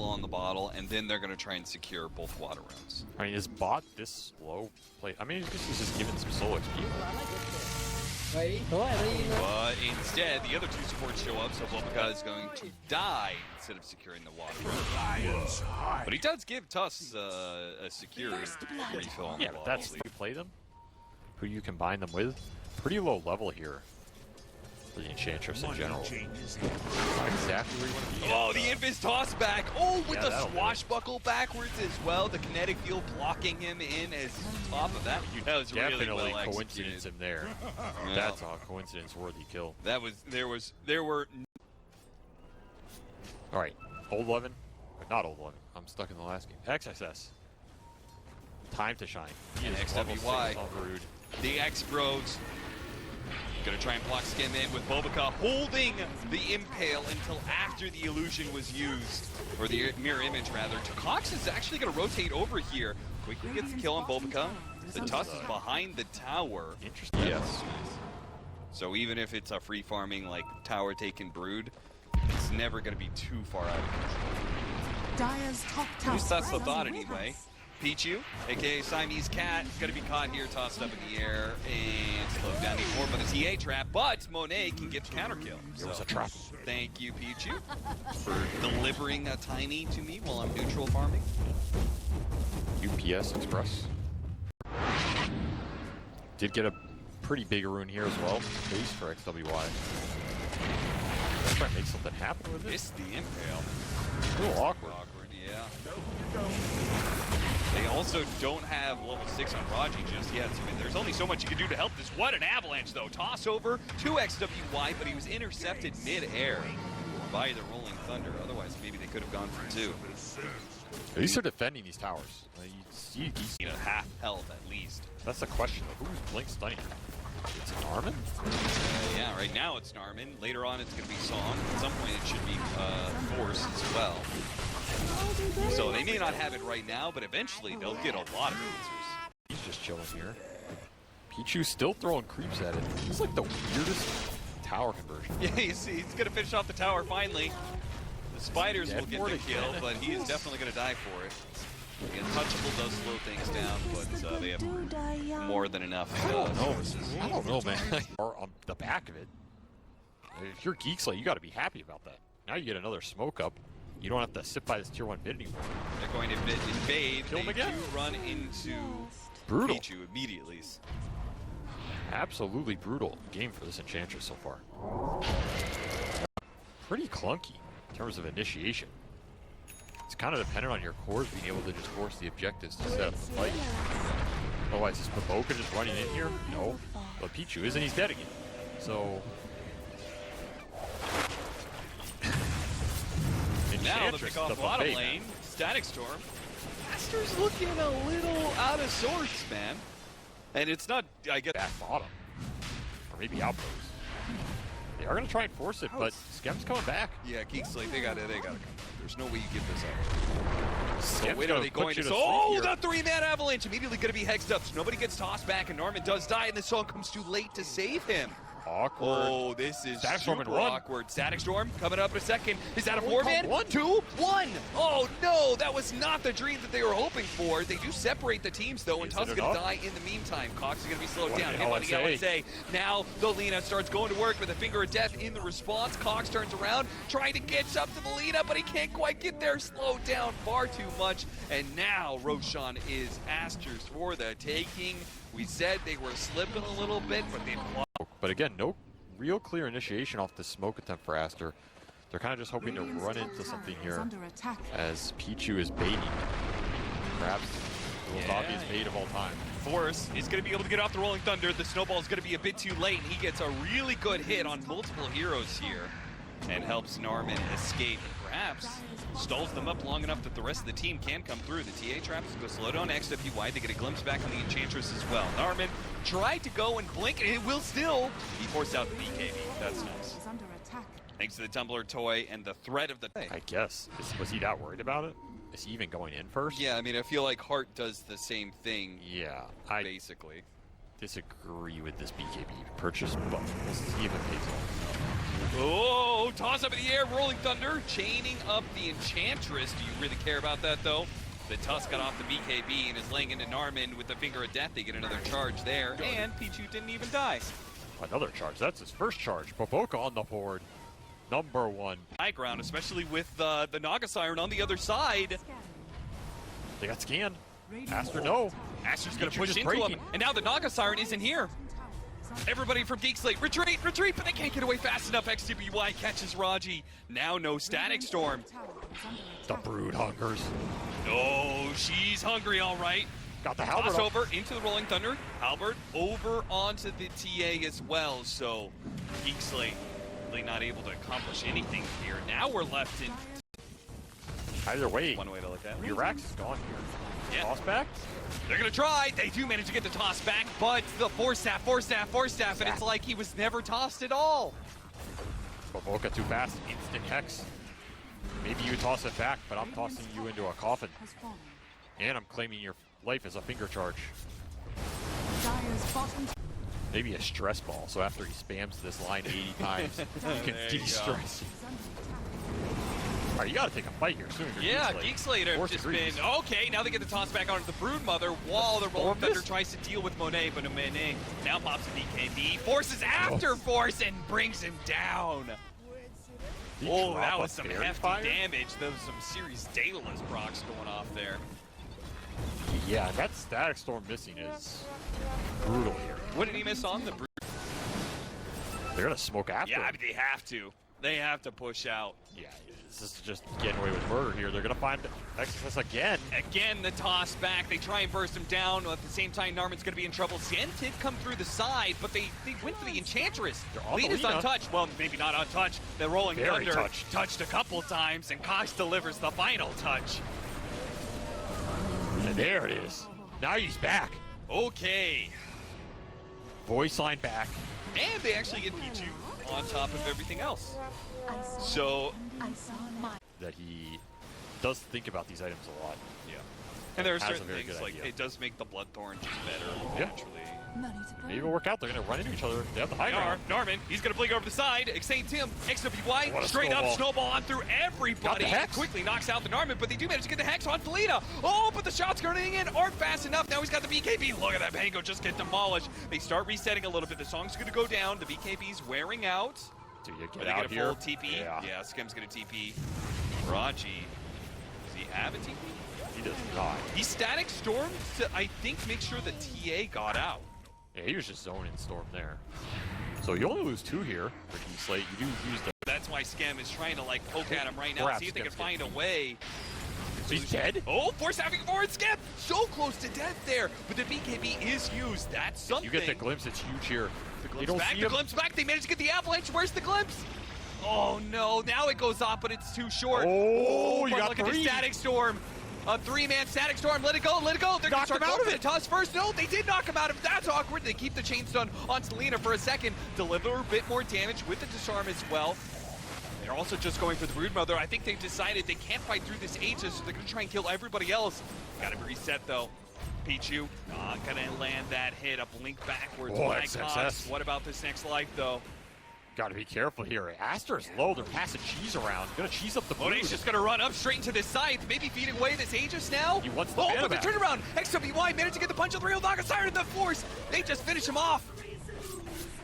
refill on the bottle, and then they're going to try and secure both water runes. I mean, is bot this slow play? I mean, he's just giving some solo XP. But instead, the other two supports show up, so Bulbaca is going to die instead of securing the water rune. But he does give Tuss a secure refill on the bottle. Yeah, but that's you play them, who you combine them with. Pretty low level here for the Enchantress in general. Not exactly where you want to be. Oh, the Invis toss back. Oh, with the swashbuckle backwards as well. The kinetic field blocking him in as top of that. That was Definitely really well coincidence him there. Yeah. That's a coincidence-worthy kill. That was there were. All right, old 11, not old 11. I'm stuck in the last game. XSS. Time to shine. And XWY. The X-Bros. Gonna try and block Skim in with Bulbaca holding the Impale until after the illusion was used, or the mirror image rather. Cox is actually gonna rotate over here. Quickly gets the kill on Bulbaca. The Tuss is behind the tower. Interesting. Yes. So even if it's a free farming like tower taken brood, it's never gonna be too far out of control. At least that's the thought anyway. Pichu, aka Siamese Cat, is going to be caught here, tossed up in the air, and slowed down even more by the TA trap, but Monet can get the counter kill. There was a trap. Thank you, Pichu, for delivering a tiny to me while I'm neutral farming. UPS Express. Did get a pretty big rune here as well, base for XWY. Let's try and make something happen with it. Missed the Impale. A little awkward. Yeah. They also don't have level 6 on Raji just yet, so there's only so much you can do to help this. What an avalanche, though. Toss over to XWY, but he was intercepted mid-air by the Rolling Thunder. Otherwise, maybe they could have gone for 2. At least they're defending these towers. You see half health at least. That's the question, though. Who's Blink stunning? It's Narman? Yeah, right now it's Narman. Later on it's going to be Song. At some point it should be Force as well. So they may not have it right now, but eventually they'll get a lot of answers. He's just chilling here. Pichu's still throwing creeps at it. He's like the weirdest tower conversion. Yeah, you see, he's going to finish off the tower finally. The spiders will get the kill, but he is definitely going to die for it. The Untouchable does slow things down, but they have more than enough. I don't know, man. Or on the back of it. If you're GEEK SLATE, you got to be happy about that. Now you get another smoke up. You don't have to sit by this tier 1 bid anymore. They're going to invade. Kill him again. Do run into brutal. Pichu immediately. Absolutely brutal game for this Enchantress so far. Pretty clunky in terms of initiation. It's kind of dependent on your cores being able to just force the objectives to set up the fight. Otherwise, is Baboka just running in here? No. But Pichu isn't, he's dead again. So... Now the pick off bottom lane, Static Storm. ASTER's looking a little out of sorts, man. And it's not, I guess, back bottom. Or maybe outpost. They are going to try and force it, but Skem's coming back. Yeah, GEEK SLATE, they got to come back. There's no way you give this up. So wait, are they going to... Oh, the 3-man avalanche immediately going to be hexed up. So nobody gets tossed back, and Norman does die, and the song comes too late to save him. Awkward. Oh, this is Static Storm super awkward. Static Storm coming up in a second. Is that a 4-man? 2, 1. Oh, no. That was not the dream that they were hoping for. They do separate the teams, though, and Tuss is going to die in the meantime. Cox is going to be slowed down. Hit by the LSA. Now, the Lina starts going to work with a finger of death in the response. Cox turns around, trying to catch up to the Lina, but he can't quite get there. Slowed down far too much. And now, Roshan is ASTER's for the taking. We said they were slipping a little bit, but they blocked. But again, no real clear initiation off the smoke attempt for ASTER. They're kind of just hoping to run into something here as Pichu is baiting. Perhaps the most obvious bait of all time. Force is going to be able to get off the Rolling Thunder. The snowball is going to be a bit too late. He gets a really good hit on multiple heroes here and helps Narman escape. Perhaps stalls them up long enough that the rest of the team can come through. The TA traps go slow down XWY. They get a glimpse back on the Enchantress as well. Narman tried to go and blink, and it will still be forced out the BKB. That's nice. Thanks to the Tumbler toy and the threat of the... I guess. Was he that worried about it? Is he even going in first? Yeah, I mean, I feel like Hart does the same thing. Yeah. Basically. Disagree with this BKB purchase, but we'll see if it pays off. Oh, toss up in the air, Rolling Thunder, chaining up the Enchantress. Do you really care about that, though? The Tusk got off the BKB and is laying into Narman with the Finger of Death. They get another charge there, and Pichu didn't even die. Another charge. That's his first charge. Baboka on the board. Number 1. High ground, especially with the Naga Siren on the other side. They got scanned. Aster, no. Aster's going to push just into breaking. him, and now the Naga Siren isn't here. Everybody from GEEK SLATE, retreat, retreat, but they can't get away fast enough. XWY catches Raji. Now no Static Storm. The Brood hungers. Oh, she's hungry, all right. Got the Halberd Toss over into the Rolling Thunder. Halberd over onto the TA as well. So GEEK SLATE really not able to accomplish anything here. Now we're left in. Either way, One way to look at it. your Rax is gone here. Yeah. Toss back. They're gonna try. They do manage to get the toss back, but the force staff, and it's like he was never tossed at all. Baboka too fast. Instant hex. Maybe you toss it back, but I'm tossing you into a coffin. And I'm claiming your life as a finger charge. Maybe a stress ball, so after he spams this line 80 times, you can de-stress. Alright, you gotta take a fight here soon. Yeah, GEEK SLATE have just been, okay, now they get the toss back onto the Broodmother while the Rolling Thunder tries to deal with Monet, but Monet now pops a BKB, forces after force and brings him down. Oh, that was some hefty damage. There was some serious Daedalus procs going off there. Yeah, that Static Storm missing is brutal here. What did he miss on the Brood? They're gonna smoke after him. Yeah, they have to. They have to push out. Yeah, this is just getting away with murder here. They're gonna find XSS again. Again, the toss back. They try and burst him down. At the same time, Narman's gonna be in trouble. Zen did come through the side, but they went for the Enchantress. Lina's untouched. Well, maybe not untouched. The Rolling Thunder touched a couple times, and Cox delivers the final touch. And there it is. Now he's back. Okay. Voice line back. And they actually get Pichu on top of everything else. So that he does think about these items a lot. Yeah. And there are certain very things good like idea. it does make the Bloodthorn just better Yeah. naturally. Maybe it'll work out. They're gonna run into each other. They have the high ground. Narman, he's gonna blink over the side. Exane Tim, XWY, What a straight up snowball. snowball on through everybody. Got the hex. Quickly knocks out the Narman, but they do manage to get the hex on Felina. Oh, but the shots going in aren't fast enough. Now he's got the BKB. Look at that Pango just get demolished. They start resetting a little bit. The song's gonna go down. The BKB's wearing out. Do you Are get they out gonna here? full TP? Yeah. Skem's gonna TP. Raji, does he have a TP? He does not. He Static Stormed to, I think, make sure the TA got out. Yeah, he was just zoning Storm there. So you only lose 2 here for GEEK SLATE. You do use the... That's why Skem is trying to like poke at him right now, Perhaps see if they can Skem's find a way. So he's dead? Oh, force having forward Skem! So close to death there, but the BKB is used. That's something. You get the glimpse. It's huge here. The glimpse back. They managed to get the avalanche. Where's the glimpse? Oh no, now it goes off, but it's too short. Oh, you but got look at the 3. Static Storm. A 3-man Static Storm. Let it go, let it go. They're going to start going for the toss first. No, they did knock him out of it. That's awkward. They keep the chain stun on Selena for a second. Deliver a bit more damage with the disarm as well. They're also just going for the Broodmother. I think they've decided they can't fight through this Aegis, so they're going to try and kill everybody else. Got to reset though. Pichu not going to land that hit. A blink backwards. Oh, by XSS. Cox. What about this next life though? Gotta be careful here. Aster's low. They're passing cheese around. Gonna cheese up the Brood. Monet's just gonna run up straight into this scythe, maybe feeding away this Aegis now. He wants the but mana the back. turnaround. XWY managed to get the punch of the real Naga Siren in the force. They just finish him off.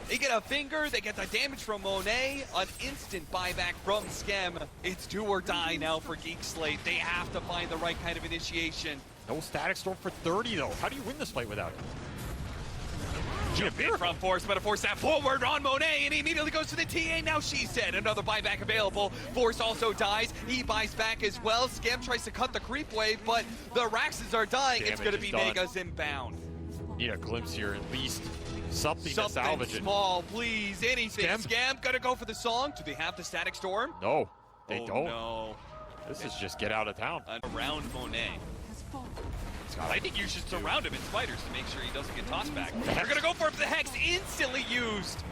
They get a finger, they get the damage from Monet, an instant buyback from Skem. It's do or die now for GEEK SLATE. They have to find the right kind of initiation. No Static Storm for 30 though. How do you win this fight without it? Jump in from force, but a force that forward on Monet, and he immediately goes to the TA. Now she's dead. Another buyback available. Force also dies. He buys back as well. Skem tries to cut the creep wave, but the Raxes are dying. It's going to be Megas inbound. Need a glimpse here, at least something to salvage it. Small, please. Anything. Skem gonna go for the song. Do they have the Static Storm? No, they don't. No. This is just get out of town. Around Monet. I think you should surround him in spiders to make sure he doesn't get tossed back. They're gonna go for it, the Hex instantly used.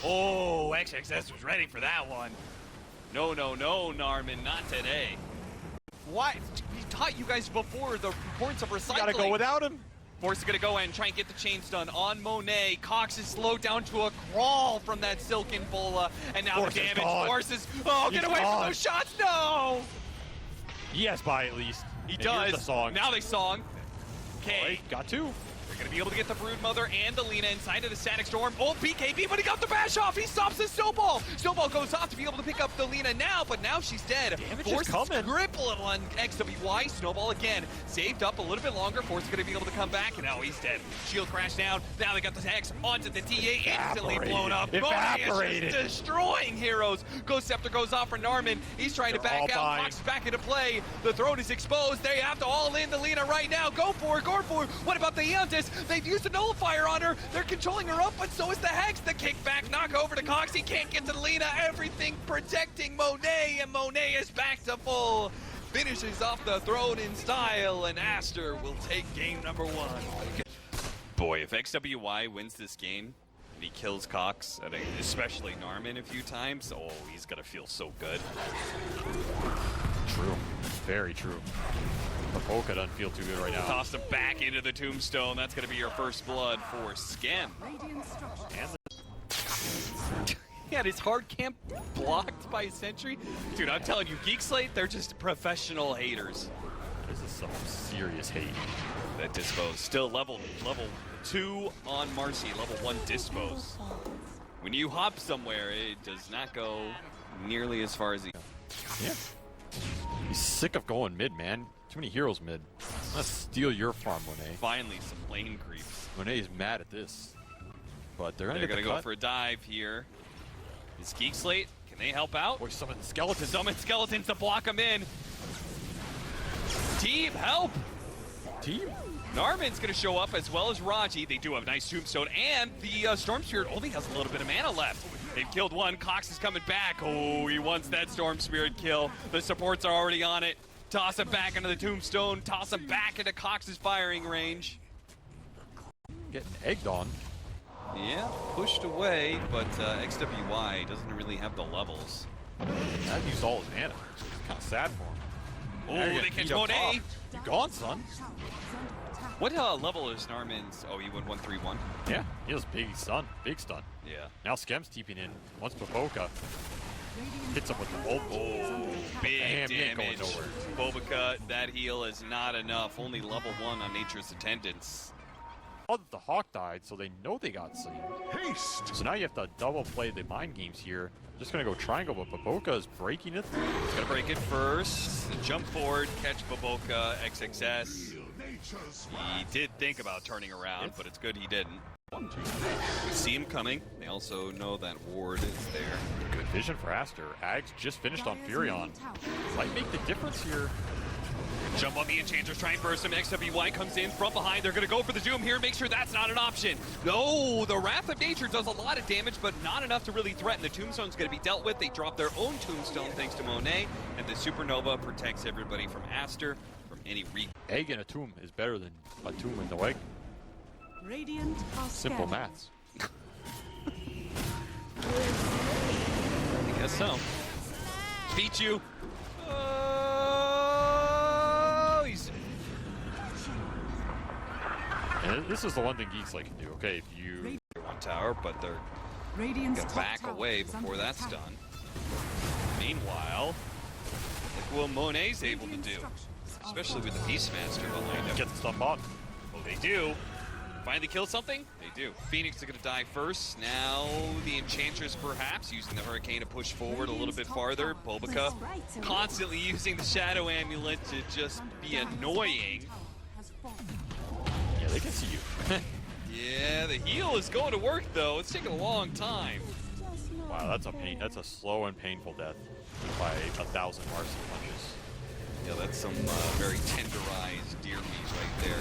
Oh, XXS was ready for that one. No, Narman, not today. Why? We taught you guys before the importance of recycling. Gotta go without him. Force is going to go in and try and get the chain stun on Monet. Cox is slowed down to a crawl from that Silken Bola. And now Force the is damage. gone. Force is... Oh, He's get away gone. from those shots. No! He has by at least. He And does. here's the song. Now they song. Okay. Right, got two. They're going to be able to get the Broodmother and the Lina inside of the Static Storm. Oh, BKB, but he got the bash off. He stops the Snowball. Snowball goes off to be able to pick up the Lina now, but now she's dead. Damage Force is coming. Gripple on XWY. Snowball again. Saved up a little bit longer. Force is going to be able to come back, and now he's dead. Shield crashed down. Now they got the Hex onto the TA. Instantly blown up. Evaporated. Monet is just destroying heroes. Ghost Scepter goes off for Narman. He's trying to They're all back out. fine. Fox is back into play. The throne is exposed. They have to all in the Lina right now. Go for it. Go for it. What about the Eontis? They've used a nullifier on her. They're controlling her up, but so is the Hex. The kickback knock over to Cox. He can't get to the Lina. Everything protecting Monet, and Monet is back to full. Finishes off the throne in style, and Aster will take game number 1. Boy, if XWY wins this game, and he kills Cox, especially Narman a few times, oh, he's gonna feel so good. True. Very true. The Polka doesn't feel too good right now. Toss him back into the tombstone. That's gonna be your first blood for Skem. He had his hard camp blocked by Sentry. Dude, I'm telling you, Geek Slate, they're just professional haters. This is some serious hate. That dispose. Still level 2 on Marcy, level 1 dispose. When you hop somewhere, it does not go nearly as far as he... Yeah. He's sick of going mid, man. Too many heroes mid. Let's steal your farm, Monet. Finally, some lane creeps. Monet's mad at this. But they're They're gonna go for a dive here. Is Geek Slate, can they help out? Boy, summon the skeletons. Summon skeletons to block them in. Team, help! Team. Narman's going to show up as well as Raji. They do have a nice tombstone, and the Storm Spirit only has a little bit of mana left. They've killed one. Cox is coming back. Oh, he wants that Storm Spirit kill. The supports are already on it. Toss him back into the tombstone. Toss him back into Cox's firing range. Getting egged on. Yeah, pushed away, but XWY doesn't really have the levels. That used all his mana. It's kind of sad for him. Oh, they catch Monet. You gone, son. What level is Narman's? Oh, he went 1-3-1. Yeah, he has big stun. Big stun. Yeah. Now Skem's TPing in. Once Baboka hits him with the ult. Oh, big Damn, he ain't going damage. nowhere. Bobica, that heal is not enough. Only level 1 on Nature's Attendance. Oh, the Hawk died, so they know they got seen. Haste! So now you have to double play the mind games here. Just gonna go triangle, but Baboka is breaking it. He's gonna break it first. Jump forward, catch Baboka, XXS. He did think about turning around, but it's good he didn't. We see him coming. They also know that ward is there. Good vision for Aster. Ags just finished on Furion. Might make the difference here. Jump on the Enchanters, try and burst him. XWY comes in from behind. They're going to go for the Doom here. Make sure that's not an option. No, the Wrath of Nature does a lot of damage, but not enough to really threaten. The Tombstone's going to be dealt with. They drop their own Tombstone thanks to Monet, and the Supernova protects everybody from Aster from any re. Egg in a tomb is better than a tomb in no egg. Radiant are Simple scared. maths. I guess so. Beat you. He's... And this is the one thing Geek Slate can do. Okay, if you One tower, but they're Radiant's gonna top back tower away is under before that's attack. done. Meanwhile, look what Monet's able to do, especially with the Beastmaster behind him. get the stuff on. Oh, they do. Finally kill something? They do. Phoenix is going to die first. Now the Enchantress perhaps using the Hurricane to push forward a little bit farther. Bobica constantly using the Shadow Amulet to just be annoying. Yeah, they can see you. Yeah, the heal is going to work though. It's taking a long time. Wow, that's a pain. That's a slow and painful death by 1,000 Marcy punches. Yeah, that's some very tenderized deer meat right there.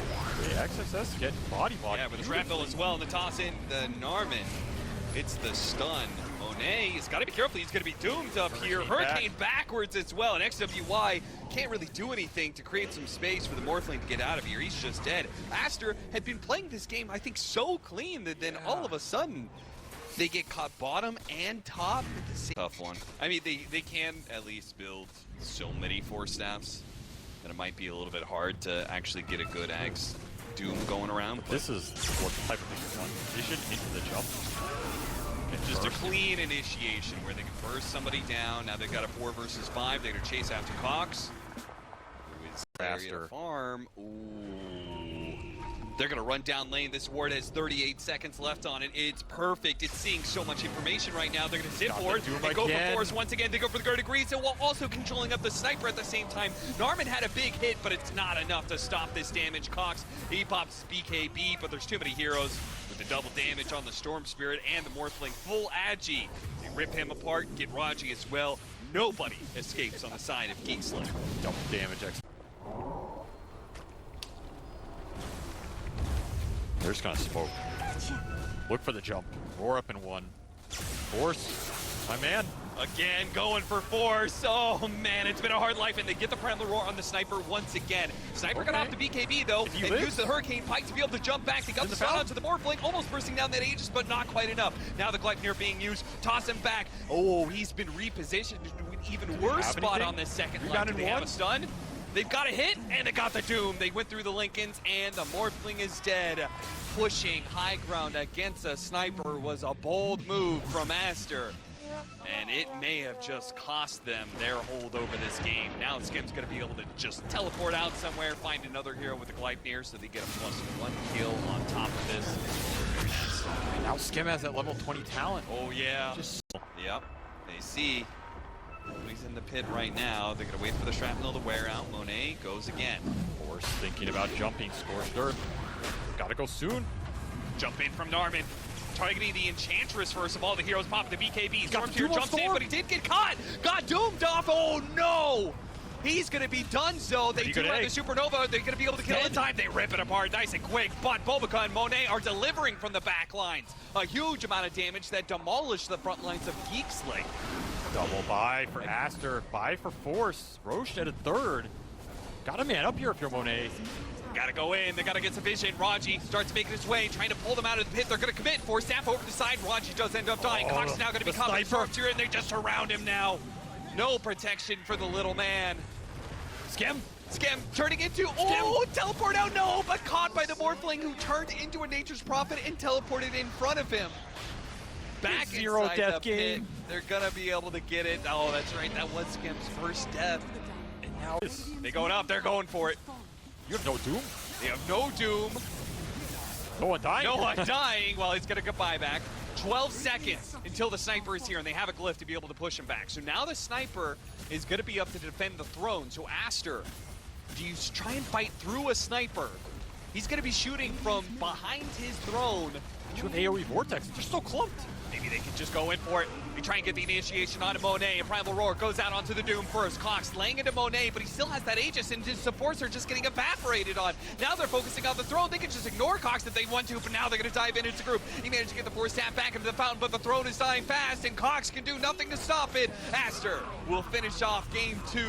The XXS getting body blocked. Yeah, with the Shrapnel as well, and the toss in the Narman. It's the stun. Monet has got to be careful. He's going to be doomed up here. Hurricane backwards as well, and XWY can't really do anything to create some space for the Morphling to get out of here. He's just dead. Aster had been playing this game, I think, so clean that then all of a sudden they get caught bottom and top. Tough one. I mean, they can at least build so many Force Staffs that it might be a little bit hard to actually get a good Axe Doom going around. But this is what type of thing you want. Initiation into the jump. And Just a clean initiation where they can burst somebody down. Now they've got a 4 versus 5. They're going to chase after Cox. Who is Faster. farm. Ooh. They're going to run down lane. This ward has 38 seconds left on it. It's perfect. It's seeing so much information right now. They're going to sit forward and go for force once again. They go for the Guard Grease, while also controlling up the sniper at the same time. Narman had a big hit, but it's not enough to stop this damage. Cox, he pops BKB, but there's too many heroes with the double damage on the Storm Spirit and the Morphling. Full Agi. They rip him apart, get Raji as well. Nobody escapes on the side of GEEK SLATE. double damage. They're just gonna smoke. Look for the jump. Roar up in 1. Force, my man. Again, going for force. Oh man, it's been a hard life, and they get the Primal Roar on the Sniper once again. Sniper gonna have to BKB though, and use the Hurricane Pike to be able to jump back. They got the shot onto the Morphling, almost bursting down that Aegis, but not quite enough. Now the Gleipnir being used, toss him back. Oh, he's been repositioned to an even worse spot on this second line. Do they have a stun? They've got a hit, and they got the Doom. They went through the Lincolns, and the Morphling is dead. Pushing high ground against a Sniper was a bold move from ASTER. And it may have just cost them their hold over this game. Now Skim's going to be able to just teleport out somewhere, find another hero with a Gleipnir, so they get a +1 kill on top of this. Now Skim has that level 20 talent. Oh, yeah. Just Yep. They see. He's in the pit right now. They're going to wait for the shrapnel to wear out. Monet goes again. Force thinking about jumping. Scorched Earth. Gotta go soon. Jump in from Narman. Targeting the Enchantress first of all. The heroes pop the BKB. Stormtier jumps in, but he did get caught. Got doomed off. Oh no! He's going to be done, so they do have the Supernova. They're going to be able to kill in time. They rip it apart nice and quick. But Bobica and Monet are delivering from the back lines. A huge amount of damage that demolished the front lines of GEEK SLATE. Double buy for ASTER. Buy for Force. Roche at a 3rd. Got a man up here if you're Monet. Gotta go in, they gotta get some vision. Raji starts making his way, trying to pull them out of the pit. They're gonna commit, force staff over the side. Raji does end up dying. Cox is now gonna be caught by Stormtier, and they just surround him now. No protection for the little man. Skim turning into, teleport out, no, but caught by the Morphling, who turned into a Nature's Prophet and teleported in front of him. Back Zero inside death the pit. game. They're gonna be able to get it. Oh, that's right, that was Skim's first death. And now They going up, they're going for it. you have no Doom. They have no Doom. No one dying. No one dying. Well, he's going to get buyback. 12 seconds until the Sniper is here, and they have a glyph to be able to push him back. So now the Sniper is going to be up to defend the throne. So ASTER, do you try and fight through a Sniper? He's going to be shooting from behind his throne. You have AoE Vortex. They're so clumped. Maybe they can just go in for it. They try and get the initiation onto Monet. A Primal Roar goes out onto the Doom first. Cox laying into Monet, but he still has that Aegis, and his supports are just getting evaporated on. Now they're focusing on the throne. They can just ignore Cox if they want to, but now they're going to dive in into the group. He managed to get the force tap back into the fountain, but the throne is dying fast, and Cox can do nothing to stop it. ASTER will finish off game 2.